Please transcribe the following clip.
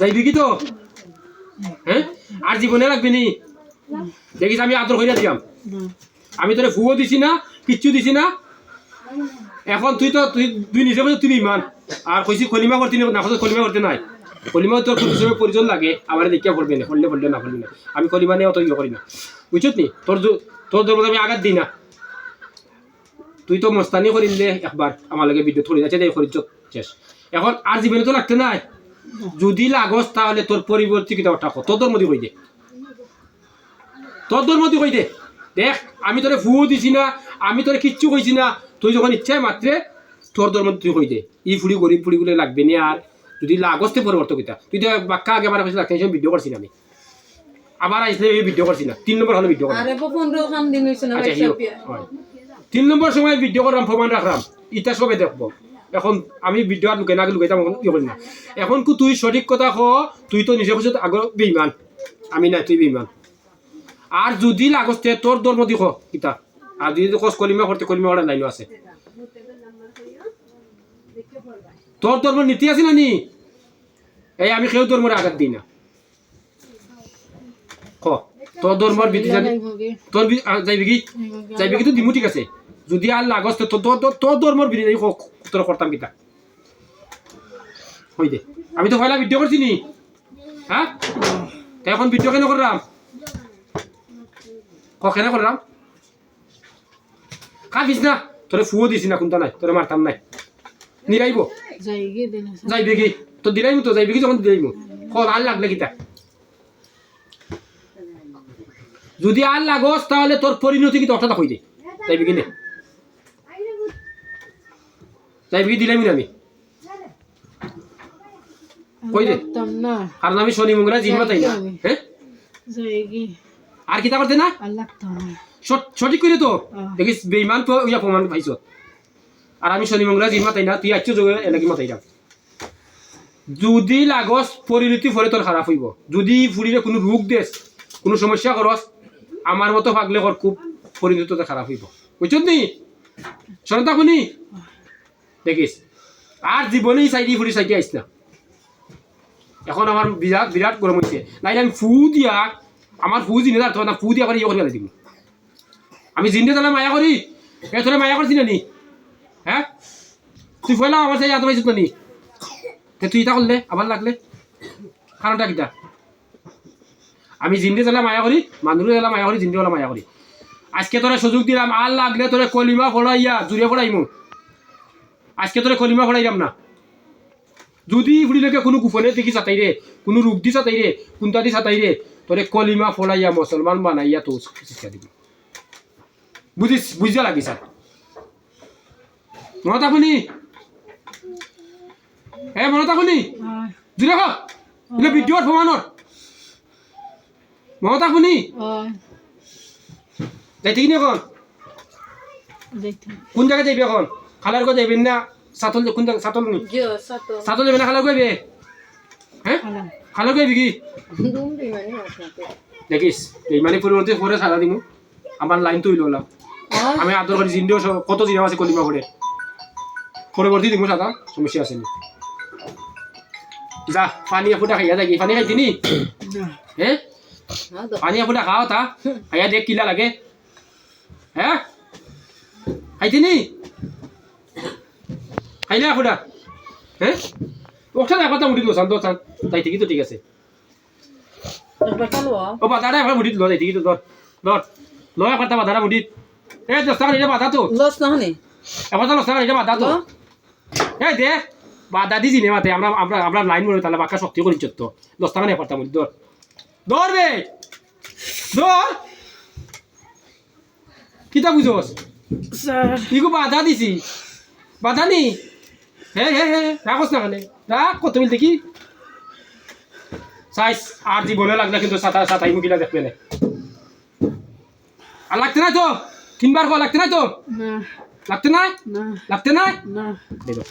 যাইবি কি তো হ্যাঁ আর জীবনে লাগবে নি দেখিস আমি আদর কইরা দিলাম আমি তোরে ফুও দিছি না কিচ্ছু দিছি না এখন তুই দুই নিজে তুই ইমান আর কইছি কলিমা করতে না কলিমা করতে নাই কলিমা তোর হিসেবে পরিজন লাগে আমার দেখিয়া করবে না করলে না করলে না আমি কলিমা নিয়ে অত ইয়ে করি না বুঝছত নি তোর ধর্ম আমি আঘাত দিই না তুই তো মস্তানি করিলে একবার আমার লাগে ভিডিও থরি যাচ্ছে করি শেষ এখন আর জীবনে তো লাগতে নাই যদি লাগস তাহলে তোর পরিবর্তী কিতা থাকো তোর ধর্মতি কই দে তোর ধর্মতি কই দে দেখ আমি তোরে ফুও দিছি না আমি তোরে কিচ্ছু কইছি না তুই যখন ইচ্ছায় মাত্রে তোর ধর্ম তুই কই দে ই ফুড়ি গরিব ফুড়িগুলো লাগবে না আর যদি লাগসতে পরিবর্তন কিতা তুই তো বাক্কা আগে আমার কাছে লাগতে ভিডিও করছি না আমি আবার আইসলে এই ভিডিও করছি না 3 নম্বর হলো ভিডিও করা আরে 15 খান দিন হইছে না আচ্ছা 3 নম্বর সময় ভিডিও করলাম প্রমাণ রাখলাম ইটা সবে দেখবো এখন আমি ভিডিও আর লুকাই না লুকাইতাম ইয়ে করি না এখন তুই সঠিক কথা ক তুই তো নিজে কৈছ আগ বেইমান আমি না তুই বেইমান আর যদি লাগসতে তোর ধর্ম দিখ কিতা আর যদি কস কলিমা করতে কলিমা করার লাইনও আছে তোর ধর্ম নীতি আছে না নি এই আমি কেউ ধর্মের আঘাত দিই না ক তোর ধর্মের বিধি জানি তোর যাইবি কি তো দিমু ঠিক আছে যদি আর লাগস তোর ধর্মের বিধি তোর করতাম কিতা হই দে আমি তো পয়লা ভিডিও করছি নি হ্যাঁ এখন ভিডিও কেন করলাম কেন করলাম কাঁদিস না তোরে ফুও দিছি না কোনটা নাই তোরে মারতাম নাই নিরাইব যাইবে কি তো দিলাইমু তো যাইবে কি যখন দিলাইমু কল আর লাগলে কিতা যদি আর লাগস তাহলে তোর পরিণতি কি অর্থাৎ হই দে যাইবে কি নে যাইবে কি দিলাইমু আমি কই দে কারণ আমি শনি মঙ্গলা জিনবা তাই না হ্যাঁ আর কিতা করতে না সঠিক করে তো দেখিস বেইমান তো ইয়া প্রমাণ পাইছ আর আমি শনি মঙ্গলা জিনবা তাই না তুই আচ্ছ যোগে এলাকি মাতাই যাম যদি লাগস পরিণতি ফলে তোর খারাপ হইব যদি ফুরিলে কোনো রোগ দেশ কোনো সমস্যা করস আমার মতো ভাগলে কর খুব পরিণতি তোর খারাপ হইব বুঝছ নি শোনতা শুনি দেখিস আর জীবনেই চাইদি ফুরি চাইতে আইস না এখন আমার বিরাট বিরাট গরম হয়েছে নাইলে আমি ফু দিয়া আমার ফু জিনে যার না ফু দিয়া করে ইয়ে করে গেলে দিব আমি জিনে তাহলে মায়া করি এ তোরা মায়া করছি না নি হ্যাঁ তুই ফেলা আমার চাই এত পাইছিস না নি তুই এটা করলে আবার লাগলে কারণটা কিটা আমি জিন্দে জ্বালা মায়া করি মানুষ জ্বালা মায়া করি জিন্দে জ্বালা মায়া করি আজকে তোরা সুযোগ দিলাম আর লাগলে তোরা কলিমা ফলাইয়া জুড়ে ফলাইমু আজকে তোরা কলিমা ফলাইলাম না যদি ফুড়িলেকে কোনো কুফনে দেখি চাতাই রে কোনো রূপ দি চাতাই রে কোনটা দি চাতাই রে তোরে কলিমা ফলাইয়া মুসলমান বানাইয়া তো শিক্ষা দিবি বুঝিয়া লাগিস মনত আপুনি মনত আপুনি জুড়ে কা ভিডিওর প্রমাণর মনত আপুনি যাইতে কিনে এখন কোন জায়গায় যাইবি এখন খালার কথা যাইবেন না সাতল কোন জায়গা সাতল নি সাতল যাবে না খালার কইবে হ্যাঁ খালার কইবি কি দেখিস এই মানে পরিবর্তে পরে সারা দিমু আমার লাইন তো হইলো আমি আদর করি জিন্দিও কত দিন আছে কলিমা করে পরবর্তী দিমু সাদা সমস্যা আছে নি যা পানি ফুটা খাইয়া যাই পানি খাইতি নি হ্যাঁ পানি ফুটা খাও তা খাইয়া দেখ কিলা লাগে হ্যাঁ খাইতি নি খাইলে ফুটা হ্যাঁ ওখানে একটা মুড়ি দিল শান্ত তাই ঠিকই তো ঠিক আছে ও বাদাটা একবার মুড়ি দিল তাই ঠিকই তো ধর লয় একটা বাদাটা মুড়ি এ 10 টাকা নিলে বাদা তো লস না হনে এবার তো 10 টাকা নিলে বাদা তো এই দে বাদা দিছি নে মাতে আমরা লাইন মরে তাহলে বাক্কা শক্তি করি চত্ব 10 টাকা নিয়ে পারতাম ধর বে ধর কিতা বুঝোস স্যার ইগো বাধা দিছি বাধা নি হে রাখোস না মানে রাখ কত মিল দেখি সাইজ আর জীবনে লাগলে কিন্তু সাতাই মুখিলা দেখবে না আর লাগতে নাই তো 3 বার লাগতে নাই তো না লাগতে নাই লাগতে নাই না দেখো